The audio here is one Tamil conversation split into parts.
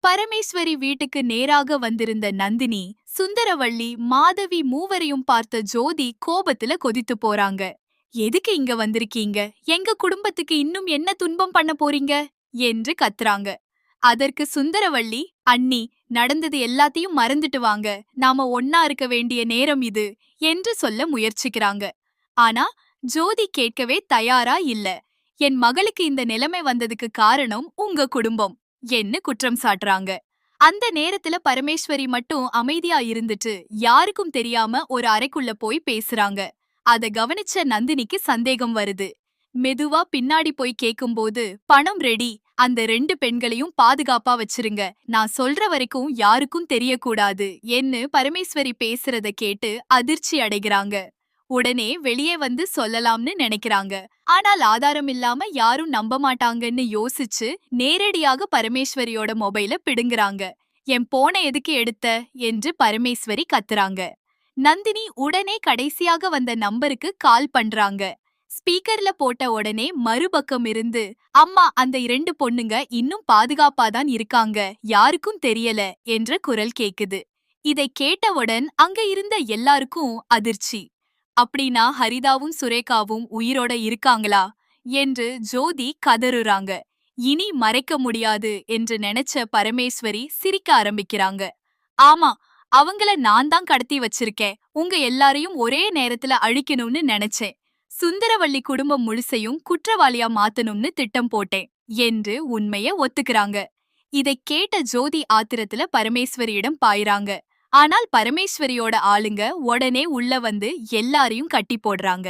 பரமேஸ்வரி வீட்டுக்கு நேராக வந்திருந்த நந்தினி, சுந்தரவள்ளி, மாதவி மூவரையும் பார்த்த ஜோதி கோபத்துல கொதித்து போறாங்க. எதுக்கு இங்க வந்திருக்கீங்க? எங்க குடும்பத்துக்கு இன்னும் என்ன துன்பம் பண்ண போறீங்க? என்று கத்துறாங்க. அதற்கு சுந்தரவள்ளி, அண்ணி, நடந்தது எல்லாத்தையும் மறந்துட்டு வாங்க. நாம ஒன்னா இருக்க வேண்டிய நேரம் இது என்று சொல்ல முயற்சிக்கிறாங்க. ஆனா ஜோதி கேட்கவே தயாரா இல்ல. என் மகளுக்கு இந்த நிலைமை வந்ததுக்கு காரணம் உங்க குடும்பம் என்று குற்றம் சாட்டுறாங்க. அந்த நேரத்துல பரமேஸ்வரி மட்டும் அமைதியா இருந்துட்டு யாருக்கும் தெரியாம ஒரு அறைக்குள்ள போய் பேசுறாங்க. அத கவனிச்ச நந்தினிக்கு சந்தேகம் வருது. மெதுவா பின்னாடி போய் கேக்கும்போது, பணம் ரெடி, அந்த 2 பெண்களையும் பாதுகாப்பா வச்சிருங்க, நான் சொல்ற வரைக்கும் யாருக்கும் தெரியக்கூடாது என்று பரமேஸ்வரி பேசுறத கேட்டு அதிர்ச்சி அடைகிறாங்க. உடனே வெளியே வந்து சொல்லலாம்னு நினைக்கிறாங்க. ஆனால் ஆதாரம் இல்லாம யாரும் நம்ப மாட்டாங்கன்னு யோசிச்சு நேரடியாக பரமேஸ்வரியோட மொபைல பிடுங்குறாங்க. என் போன எதுக்கு எடுத்த என்று பரமேஸ்வரி கத்துறாங்க. நந்தினி உடனே கடைசியாக வந்த நம்பருக்கு கால் பண்றாங்க. ஸ்பீக்கர்ல போட்ட உடனே மறுபக்கம் இருந்து, அம்மா, அந்த 2 பொண்ணுங்க இன்னும் பாதுகாப்பாதான் இருக்காங்க, யாருக்கும் தெரியல என்ற குரல் கேக்குது. இதை கேட்டவுடன் அங்க இருந்த எல்லாருக்கும் அதிர்ச்சி. அப்படின்னா ஹரிதாவும் சுரேகாவும் உயிரோட இருக்காங்களா என்று ஜோதி கதறுறாங்க. இனி மறைக்க முடியாது என்று நினைச்ச பரமேஸ்வரி சிரிக்க ஆரம்பிக்கிறாங்க. ஆமா, அவங்கள நான் தான் கடத்தி வச்சிருக்கேன். உங்க எல்லாரையும் ஒரே நேரத்துல அழிக்கணும்னு நினைச்சேன். சுந்தரவள்ளி குடும்பம் முழுசையும் குற்றவாளியா மாத்தணும்னு திட்டம் போட்டேன் என்று உண்மைய ஒத்துக்கிறாங்க. இதை கேட்ட ஜோதி ஆத்திரத்துல பரமேஸ்வரியிடம் பாயிறாங்க. ஆனால் பரமேஸ்வரியோட ஆளுங்க உடனே உள்ள வந்து எல்லாரையும் கட்டி போடுறாங்க.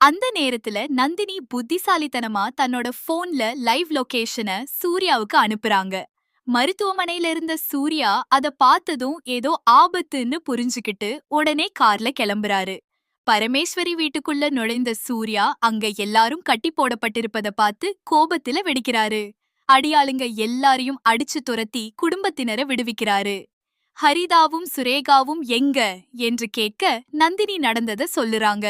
அந்த நேரத்துல நந்தினி புத்திசாலித்தனமா தன்னோட போன்ல லைவ் லொகேஷனை சூர்யாவுக்கு அனுப்புறாங்க. மருத்துவமனையில இருந்த சூர்யா அத பார்த்ததும் ஏதோ ஆபத்துன்னு புரிஞ்சுக்கிட்டு உடனே கார்ல கிளம்புறாரு. பரமேஸ்வரி வீட்டுக்குள்ள நுழைந்த சூர்யா அங்க எல்லாரும் கட்டி போடப்பட்டிருப்பத பார்த்து கோபத்துல வெடிக்கிறாரு. அடியாளுங்க எல்லாரையும் அடிச்சு துரத்தி குடும்பத்தினரை விடுவிக்கிறாரு. ஹரிதாவும் சுரேகாவும் எங்க என்று கேட்க நந்தினி நடந்தத சொல்லுறாங்க.